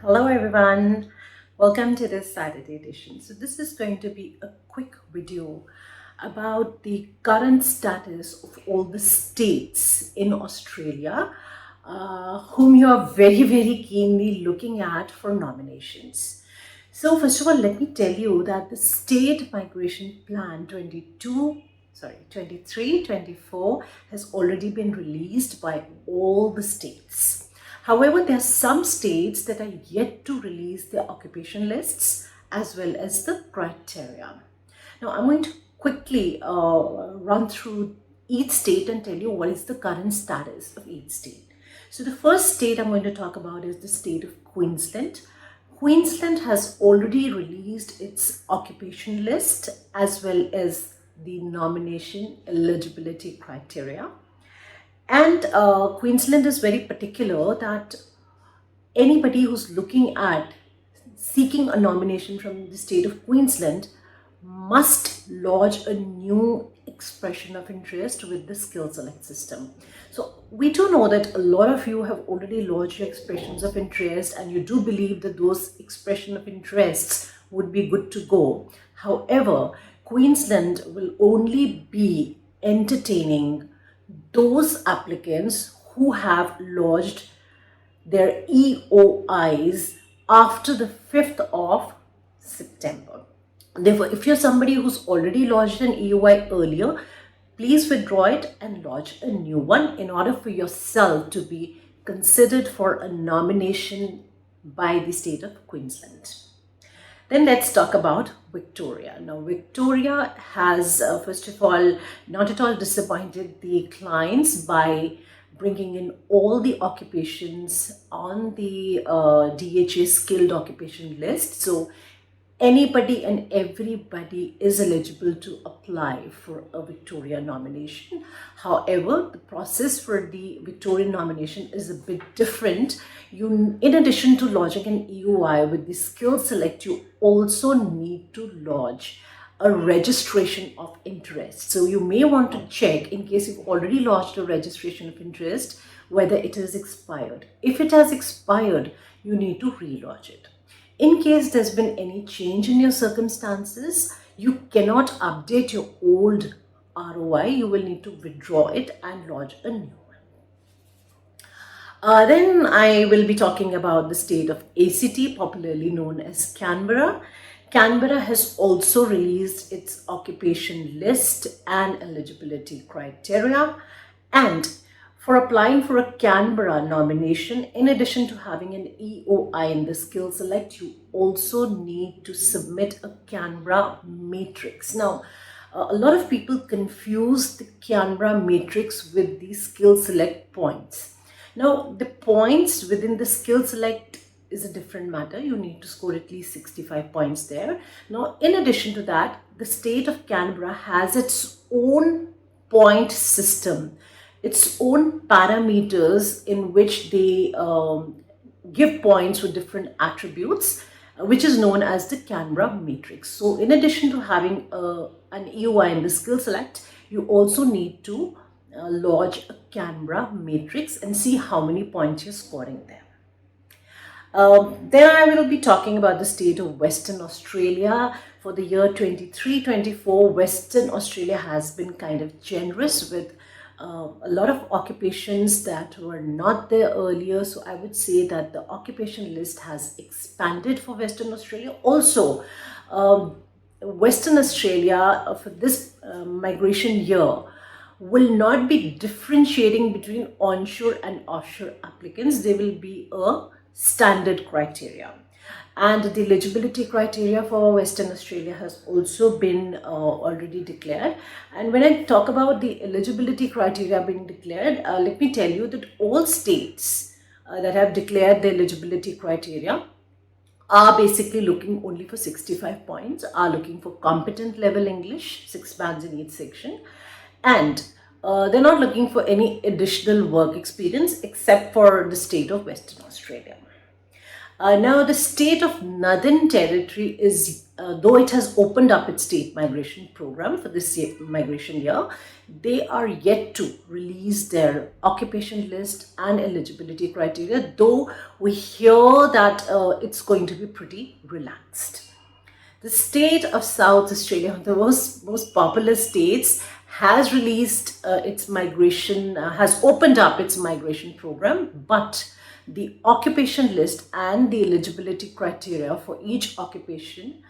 Hello everyone, welcome to this Saturday edition. So this is going to be a quick video about the current status of all the states in Australia whom you are very keenly looking at for nominations. So first of all, let me tell you that the State Migration Plan 23-24 has already been released by all the states. However, there are some states that are yet to release their occupation lists as well as the criteria. Now, I'm going to quickly run through each state and tell you what is the current status of each state. So the first state I'm going to talk about is the state of Queensland. Queensland has already released its occupation list as well as the nomination eligibility criteria. And Queensland is very particular that anybody who's looking at seeking a nomination from the state of Queensland must lodge a new expression of interest with the skill select system. So we do know that a lot of you have already lodged your expressions of interest and you do believe that those expression of interests would be good to go. However, Queensland will only be entertaining those applicants who have lodged their EOIs after the 5th of September. Therefore, if you're somebody who's already lodged an EOI earlier, please withdraw it and lodge a new one in order for yourself to be considered for a nomination by the state of Queensland. Then let's talk about Victoria. Now, Victoria has, first of all, not at all disappointed the clients by bringing in all the occupations on the DHA skilled occupation list. So anybody and everybody is eligible to apply for a Victoria nomination. However, the process for the Victorian nomination is a bit different. You, in addition to lodging an EOI with the skill select, you also need to lodge a registration of interest. So you may want to check, in case you've already lodged a registration of interest, whether it is expired. If it has expired, you need to relodge it. In case there's been any change in your circumstances, you cannot update your old ROI. You will need to withdraw it and lodge a new one. Then I will be talking about the state of ACT, popularly known as Canberra. Canberra has also released its occupation list and eligibility criteria. And for applying for a Canberra nomination, in addition to having an EOI in the skill select, you also need to submit a Canberra matrix. Now, a lot of people confuse the Canberra matrix with the skill select points. Now, the points within the skill select is a different matter. You need to score at least 65 points there. Now, in addition to that, the state of Canberra has its own point system, its own parameters in which they give points with different attributes, which is known as the Canberra matrix. So in addition to having an EOI in the skill select, you also need to lodge a Canberra matrix and see how many points you're scoring there. Then I will be talking about the state of Western Australia. For the year 23-24, Western Australia has been kind of generous with a lot of occupations that were not there earlier. So I would say that the occupation list has expanded for Western Australia. Also, Western Australia for this migration year will not be differentiating between onshore and offshore applicants. There will be a standard criteria. And the eligibility criteria for Western Australia has also been already declared. And when I talk about the eligibility criteria being declared, let me tell you that all states that have declared the eligibility criteria are basically looking only for 65 points, are looking for competent level English, 6 bands in each section. And they're not looking for any additional work experience except for the state of Western Australia. Now, the state of Northern Territory is, though it has opened up its state migration program for this migration year, they are yet to release their occupation list and eligibility criteria, though we hear that it's going to be pretty relaxed. The state of South Australia, the most populous states, has released its migration, has opened up its migration program, but the occupation list and the eligibility criteria for each occupation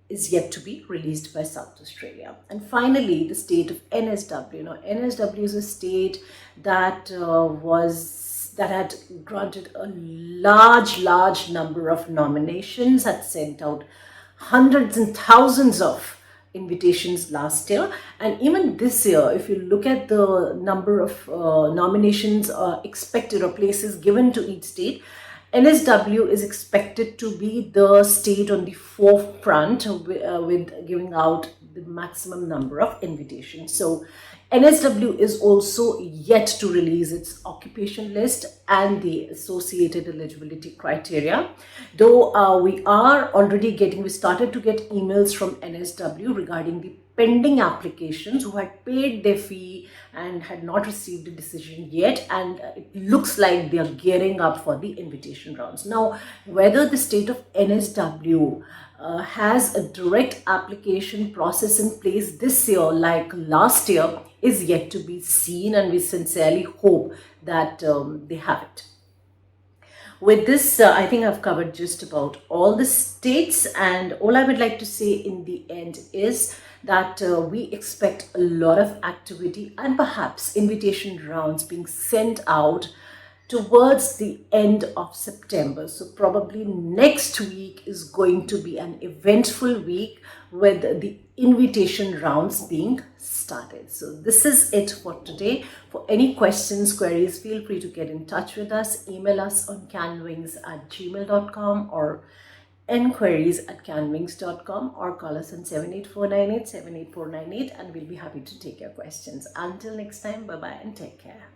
is yet to be released by South Australia. And finally, the state of NSW. Now, NSW is a state that that had granted a large number of nominations, had sent out hundreds and thousands of invitations last year, and even this year, if you look at the number of nominations expected or places given to each state, NSW is expected to be the state on the forefront with giving out the maximum number of invitations. So NSW is also yet to release its occupation list and the associated eligibility criteria. Though we started to get emails from NSW regarding the pending applications who had paid their fee and had not received a decision yet, and it looks like they are gearing up for the invitation rounds. Now, whether the state of NSW has a direct application process in place this year like last year is yet to be seen, and we sincerely hope that they have it. With this, I think I've covered just about all the states, and all I would like to say in the end is that we expect a lot of activity and perhaps invitation rounds being sent out towards the end of September. So probably next week is going to be an eventful week with the invitation rounds being started. So this is it for today. For any questions, queries, feel free to get in touch with us. Email us on caanwings@gmail.com or enquiries@caanwings.com, or call us on 78498 78498, and we'll be happy to take your questions. Until next time, bye-bye and take care.